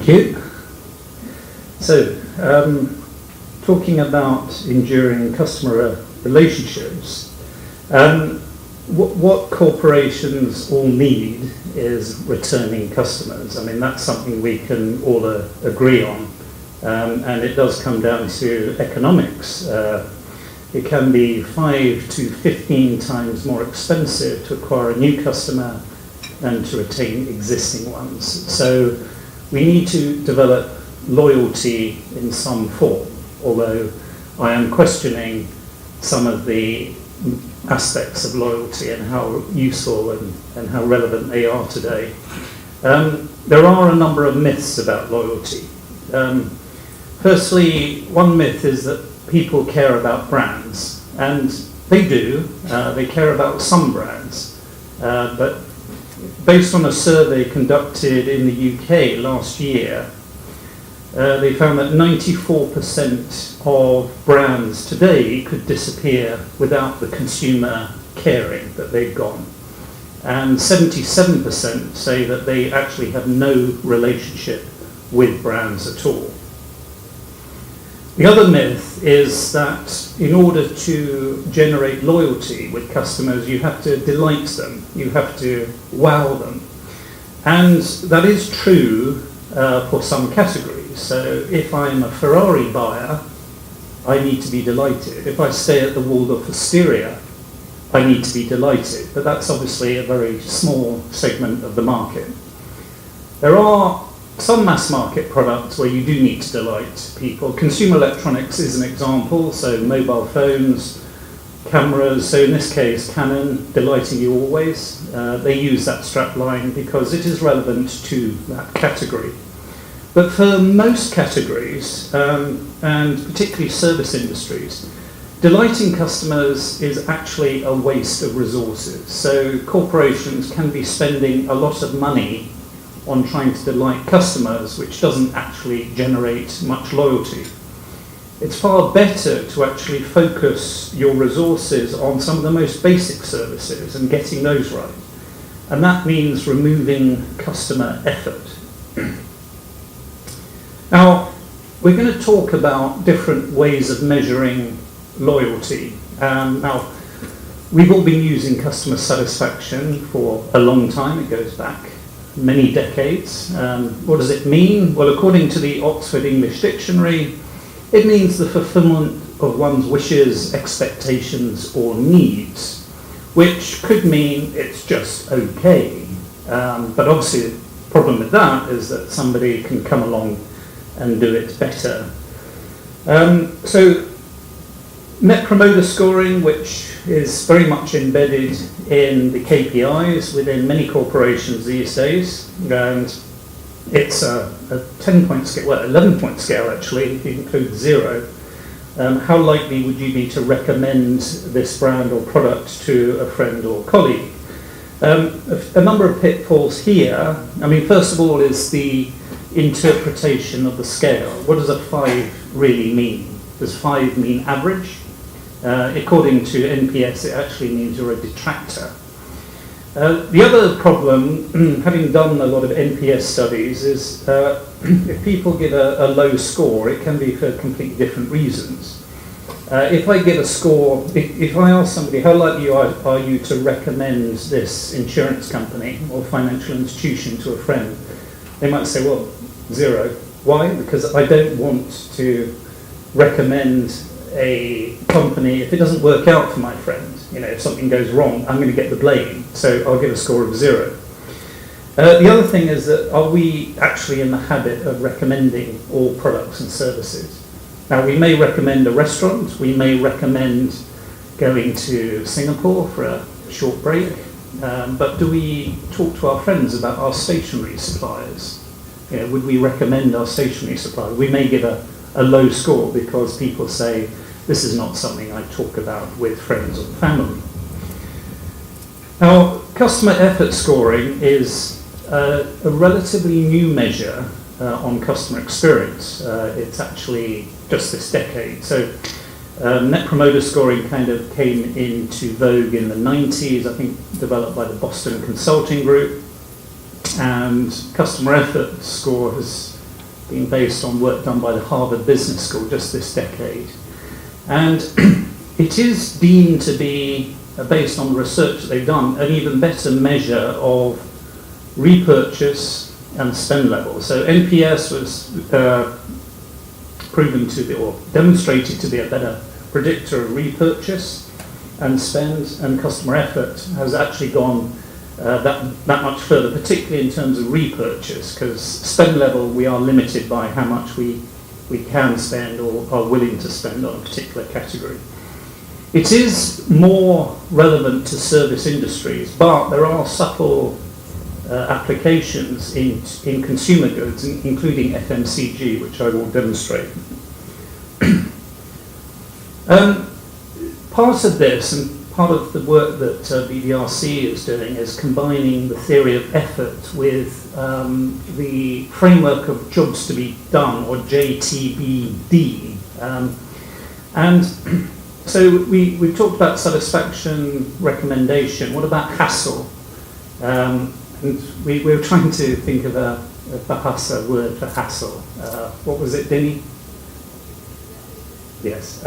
you. So, talking about enduring customer relationships, what corporations all need is returning customers. I mean, that's something we can all agree on, and it does come down to economics. It can be 5 to 15 times more expensive to acquire a new customer than to retain existing ones. So we need to develop loyalty in some form, although I am questioning some of the aspects of loyalty and how useful and how relevant they are today. There are a number of myths about loyalty. Firstly, one myth is that people care about brands, and they do. They care about some brands, but based on a survey conducted in the UK last year, they found that 94% of brands today could disappear without the consumer caring that they've gone. And 77% say that they actually have no relationship with brands at all. The other myth is that in order to generate loyalty with customers, you have to delight them, you have to wow them. And that is true for some categories. So if I'm a Ferrari buyer, I need to be delighted. If I stay at the Waldorf Astoria, I need to be delighted. But that's obviously a very small segment of the market. There are some mass market products where you do need to delight people. Consumer electronics is an example, so mobile phones, cameras, so in this case Canon, delighting you always. They use that strapline because it is relevant to that category. But for most categories, and particularly service industries, delighting customers is actually a waste of resources. So corporations can be spending a lot of money on trying to delight customers, which doesn't actually generate much loyalty. It's far better to actually focus your resources on some of the most basic services and getting those right. And that means removing customer effort. Now, we're going to talk about different ways of measuring loyalty. Now, we've all been using customer satisfaction for a long time. It goes back many decades. What does it mean? Well, according to the Oxford English Dictionary, it means the fulfillment of one's wishes, expectations, or needs, which could mean it's just okay. But obviously, the problem with that is that somebody can come along and do it better. So Net Promoter Scoring, which is very much embedded in the KPIs within many corporations these days, and it's a 10-point scale, well, 11-point scale actually, if you include 0. How likely would you be to recommend this brand or product to a friend or colleague? A number of pitfalls here. I mean, first of all is the interpretation of the scale. What does a 5 really mean? Does 5 mean average? According to NPS, it actually means you're a detractor. The other problem, having done a lot of NPS studies, is if people give a low score, it can be for completely different reasons. If I give a score, if I ask somebody, how likely are you to recommend this insurance company or financial institution to a friend, they might say, well, 0. Why? Because I don't want to recommend a company if it doesn't work out for my friend. You know, if something goes wrong, I'm going to get the blame, so I'll give a score of 0. The other thing is that are we actually in the habit of recommending all products and services? Now, we may recommend a restaurant, we may recommend going to Singapore for a short break, but do we talk to our friends about our stationery suppliers? You know, would we recommend our stationery supplier? We may give a low score because people say, this is not something I talk about with friends or family. Now, customer effort scoring is a relatively new measure on customer experience. It's actually just this decade. So Net Promoter Scoring kind of came into vogue in the 90s, I think developed by the Boston Consulting Group. And customer effort score has been based on work done by the Harvard Business School just this decade. And it is deemed to be, based on the research that they've done, an even better measure of repurchase and spend level. So NPS was proven to be, or demonstrated to be, a better predictor of repurchase and spend, and customer effort has actually gone that much further, particularly in terms of repurchase, because spend level, we are limited by how much we can spend or are willing to spend on a particular category. It is more relevant to service industries, but there are subtle applications in consumer goods, including FMCG, which I will demonstrate. Part of this, and part of the work that BDRC is doing, is combining the theory of effort with the framework of jobs to be done, or JTBD. And so we've talked about satisfaction, recommendation. What about hassle? And we were trying to think of a Bahasa word for hassle. What was it, Denny? Yes.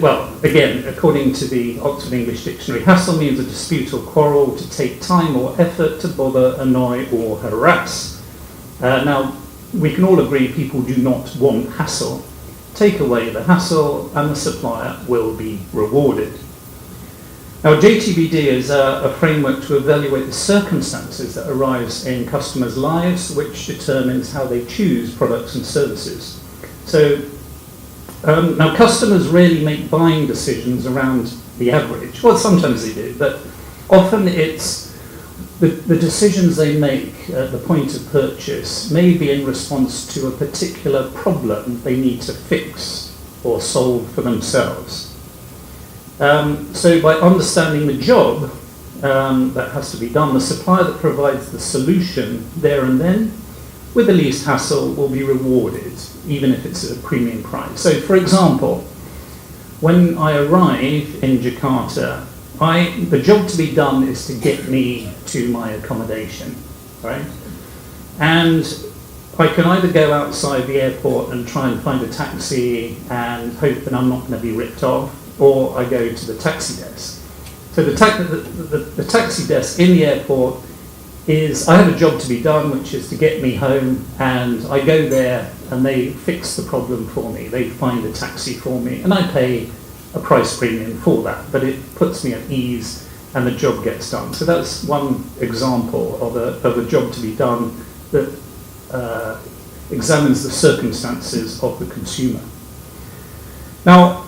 Well, again, according to the Oxford English Dictionary, hassle means a dispute or quarrel, to take time or effort to bother, annoy, or harass. Now, we can all agree people do not want hassle. Take away the hassle and the supplier will be rewarded. Now, JTBD is a framework to evaluate the circumstances that arise in customers' lives, which determines how they choose products and services. So, now customers really make buying decisions around the average. Well, sometimes they do, but often it's the decisions they make at the point of purchase may be in response to a particular problem they need to fix or solve for themselves. So by understanding the job that has to be done, the supplier that provides the solution there and then with the least hassle will be rewarded, even if it's at a premium price. So, for example, when I arrive in Jakarta, the job to be done is to get me to my accommodation, right? And I can either go outside the airport and try and find a taxi and hope that I'm not going to be ripped off, or I go to the taxi desk. So the taxi desk in the airport is, I have a job to be done, which is to get me home, and I go there and they fix the problem for me. They find a taxi for me, and I pay a price premium for that, but it puts me at ease and the job gets done. So that's one example of a job to be done that examines the circumstances of the consumer. Now,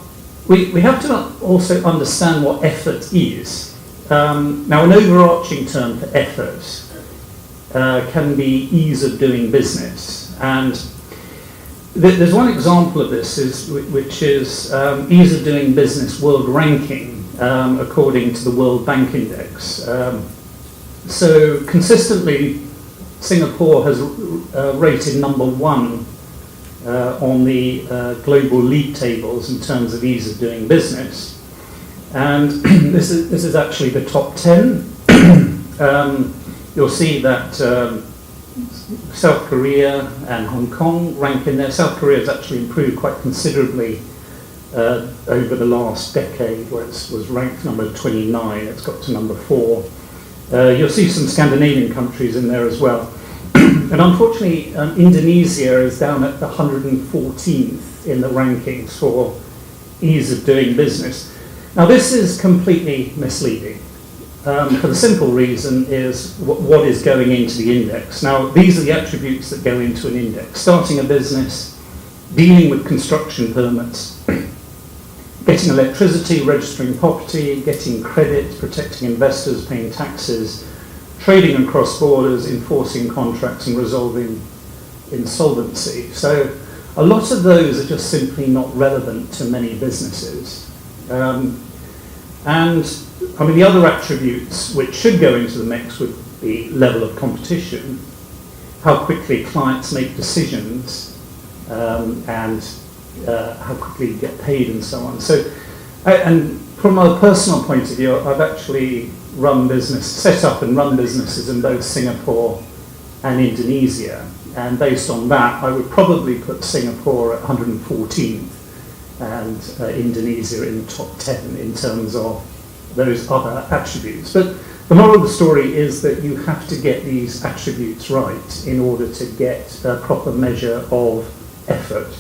we have to also understand what effort is. Now, an overarching term for effort can be ease of doing business, and there's one example of this, which is ease of doing business world ranking according to the World Bank Index. So consistently, Singapore has rated number one on the global league tables in terms of ease of doing business. And this is actually the top 10. You'll see that South Korea and Hong Kong rank in there. South Korea has actually improved quite considerably over the last decade, where it was ranked number 29. It's got to number 4. You'll see some Scandinavian countries in there as well. And unfortunately, Indonesia is down at the 114th in the rankings for ease of doing business. Now, this is completely misleading for the simple reason is what is going into the index. Now, these are the attributes that go into an index: starting a business, dealing with construction permits, getting electricity, registering property, getting credit, protecting investors, paying taxes, trading across borders, enforcing contracts, and resolving insolvency. So a lot of those are just simply not relevant to many businesses. And I mean, the other attributes which should go into the mix would be level of competition, how quickly clients make decisions, and how quickly you get paid, and so on. So, and from a personal point of view, I've actually set up and run businesses in both Singapore and Indonesia. And based on that, I would probably put Singapore at 114th and Indonesia in the top 10 in terms of those other attributes. But the moral of the story is that you have to get these attributes right in order to get a proper measure of effort.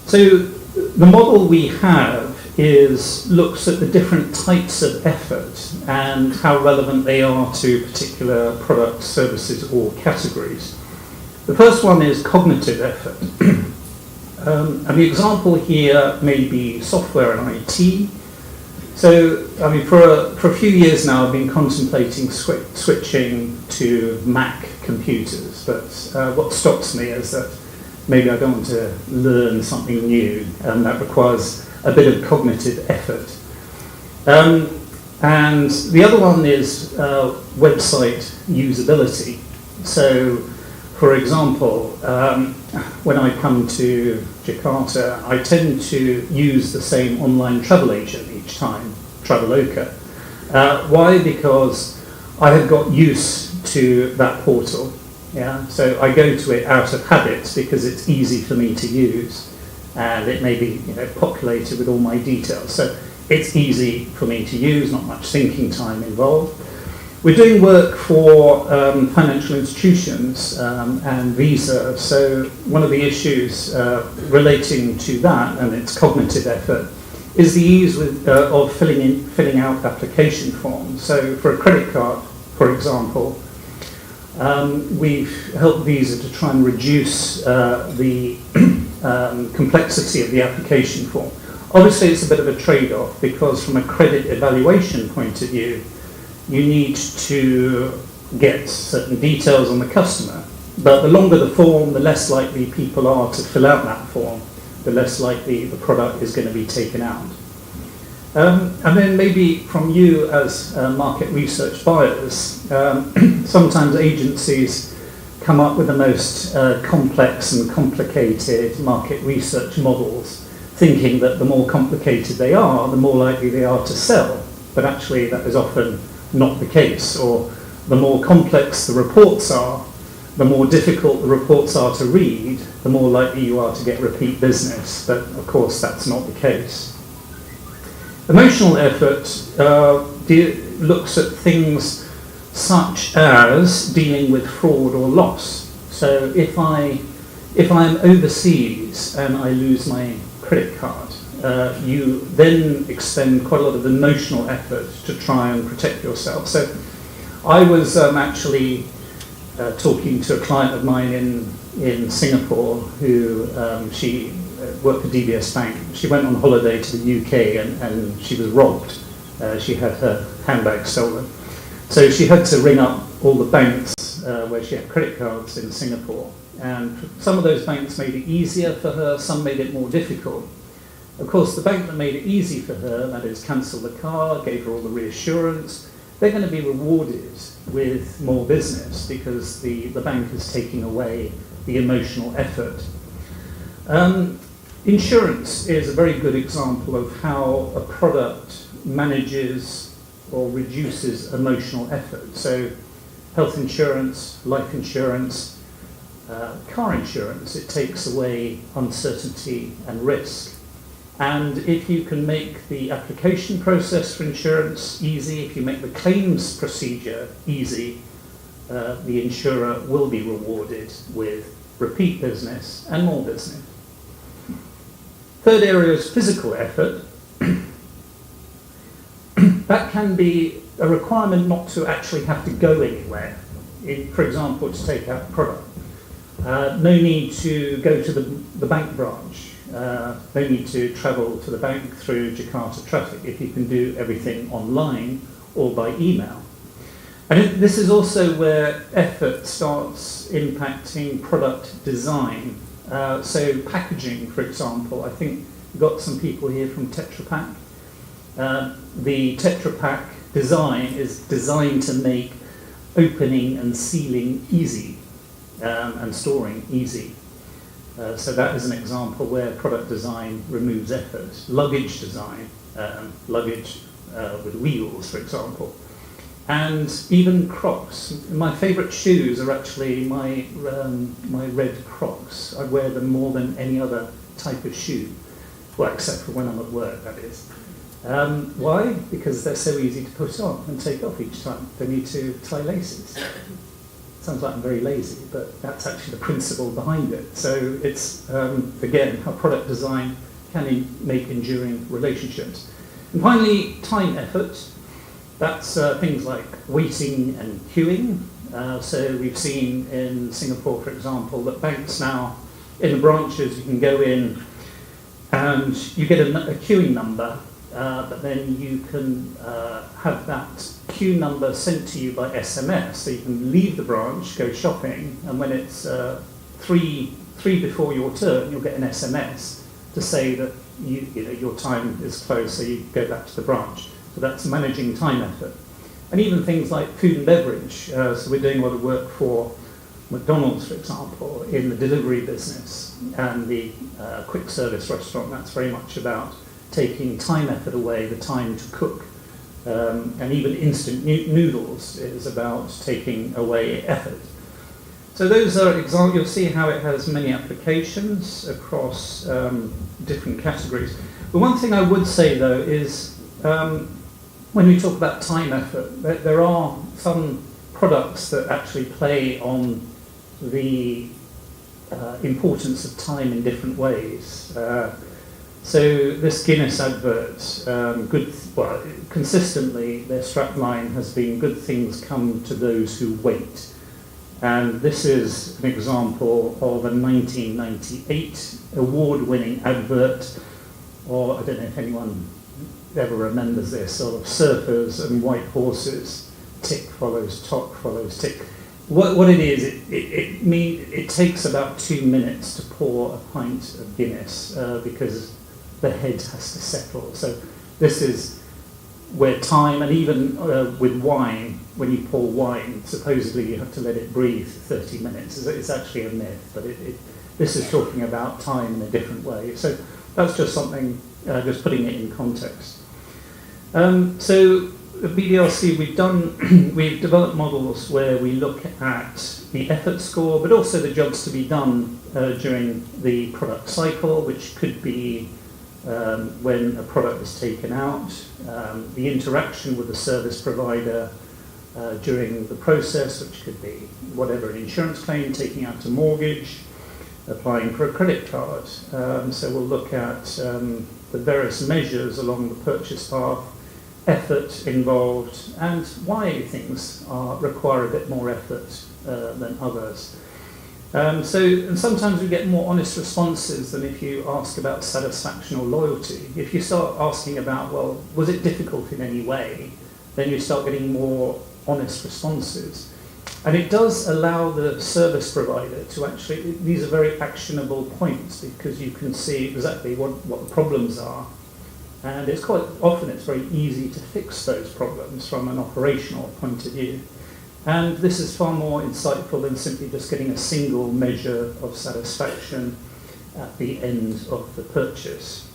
So the model we have looks at the different types of effort and how relevant they are to particular products, services, or categories. The first one is cognitive effort. And the example here may be software and IT. So, I mean, for a few years now, I've been contemplating switching to Mac computers. But what stops me is that maybe I don't want to learn something new, and that requires a bit of cognitive effort. And the other one is website usability. So, for example, when I come to Jakarta, I tend to use the same online travel agent each time, Traveloka. Why? Because I have got used to that portal. Yeah, so I go to it out of habit because it's easy for me to use, and it may be populated with all my details. So it's easy for me to use, not much thinking time involved. We're doing work for financial institutions and Visa, so one of the issues relating to that and its cognitive effort is the ease of filling out application forms. So for a credit card, for example, we've helped Visa to try and reduce the complexity of the application form. Obviously, it's a bit of a trade-off because from a credit evaluation point of view, you need to get certain details on the customer. But the longer the form, the less likely people are to fill out that form, the less likely the product is going to be taken out. And then maybe from you as market research buyers, sometimes agencies come up with the most complex and complicated market research models, thinking that the more complicated they are, the more likely they are to sell. But actually that is often not the case, or the more complex the reports are, the more difficult the reports are to read, the more likely you are to get repeat business. But of course that's not the case. Emotional effort looks at things such as dealing with fraud or loss. So if I'm overseas and I lose my credit card, you then expend quite a lot of emotional effort to try and protect yourself. So I was actually talking to a client of mine in Singapore who she worked for DBS Bank. She went on holiday to the UK and she was robbed. She had her handbag stolen. So she had to ring up all the banks where she had credit cards in Singapore. And some of those banks made it easier for her, some made it more difficult. Of course, the bank that made it easy for her, that is, cancelled the card, gave her all the reassurance, they're going to be rewarded with more business because the bank is taking away the emotional effort. Insurance is a very good example of how a product manages or reduces emotional effort. So health insurance, life insurance, car insurance, it takes away uncertainty and risk. And if you can make the application process for insurance easy, if you make the claims procedure easy, the insurer will be rewarded with repeat business and more business. Third area is physical effort. That can be a requirement not to actually have to go anywhere. For example, to take out a product. No need to go to the bank branch. No need to travel to the bank through Jakarta traffic if you can do everything online or by email. And this is also where effort starts impacting product design. So packaging, for example, I think we've got some people here from Tetra Pak. The Tetra Pak design is designed to make opening and sealing easy and storing easy. So that is an example where product design removes effort. Luggage design, luggage with wheels, for example. And even Crocs. My favourite shoes are actually my red Crocs. I wear them more than any other type of shoe. Well, except for when I'm at work, that is. Why? Because they're so easy to put on and take off each time. They need to tie laces. Sounds like I'm very lazy, but that's actually the principle behind it. So it's, again, how product design can make enduring relationships. And finally, time effort. That's things like waiting and queuing. So we've seen in Singapore, for example, that banks now, in the branches, you can go in and you get a queuing number, but then you can have that queue number sent to you by SMS. So you can leave the branch, go shopping, and when it's three before your turn, you'll get an SMS to say that your time is closed, so you go back to the branch. So that's managing time effort. And even things like food and beverage. So we're doing a lot of work for McDonald's, for example, in the delivery business and the quick service restaurant. That's very much about taking time effort away, the time to cook. And even instant noodles is about taking away effort. So those are examples. You'll see how it has many applications across different categories. The one thing I would say, though, is when we talk about time effort, there are some products that actually play on the importance of time in different ways. So this Guinness advert, consistently their strapline has been "Good things come to those who wait." And this is an example of a 1998 award-winning advert, or I don't know if anyone ever remembers this, sort of surfers and white horses, tick follows tock follows tick. What it is, it takes about 2 minutes to pour a pint of Guinness because the head has to settle. So this is where time, and even with wine, when you pour wine, supposedly you have to let it breathe 30 minutes. It's actually a myth, but this is talking about time in a different way. So that's just something, just putting it in context. So at BDRC, we've developed models where we look at the effort score, but also the jobs to be done during the product cycle, which could be when a product is taken out, the interaction with the service provider during the process, which could be whatever, an insurance claim, taking out a mortgage, applying for a credit card. So we'll look at the various measures along the purchase path, effort involved, and why things require a bit more effort than others. And sometimes we get more honest responses than if you ask about satisfaction or loyalty. If you start asking about, well, was it difficult in any way, then you start getting more honest responses. And it does allow the service provider to actually, these are very actionable points because you can see exactly what the problems are. And it's very easy to fix those problems from an operational point of view. And this is far more insightful than simply just getting a single measure of satisfaction at the end of the purchase.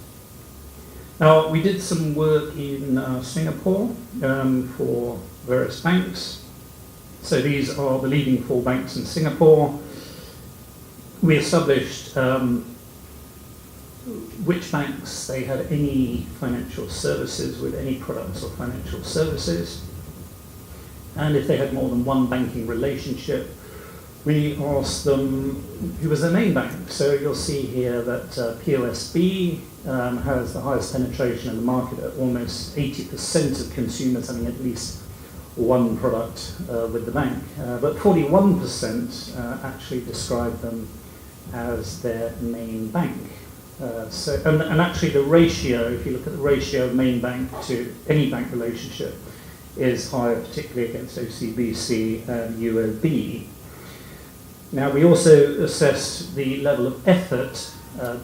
Now, we did some work in Singapore for various banks. So these are the leading 4 banks in Singapore. We established which banks they had any financial services with any products or financial services. And if they had more than one banking relationship, we asked them who was their main bank. So you'll see here that POSB has the highest penetration in the market at almost 80% of consumers having at least one product with the bank. But 41% actually describe them as their main bank. And actually the ratio, if you look at the ratio of main bank to any bank relationship, is higher, particularly against OCBC and UOB. Now, we also assessed the level of effort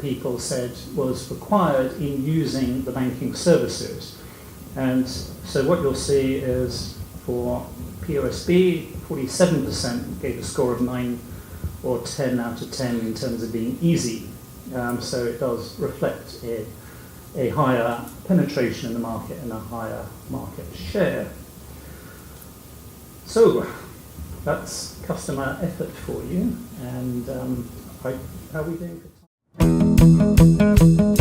people said was required in using the banking services. And so what you'll see is for POSB, 47% gave a score of 9 or 10 out of 10 in terms of being easy. So it does reflect a higher penetration in the market and a higher market share. So that's customer effort for you, and how are we doing for time?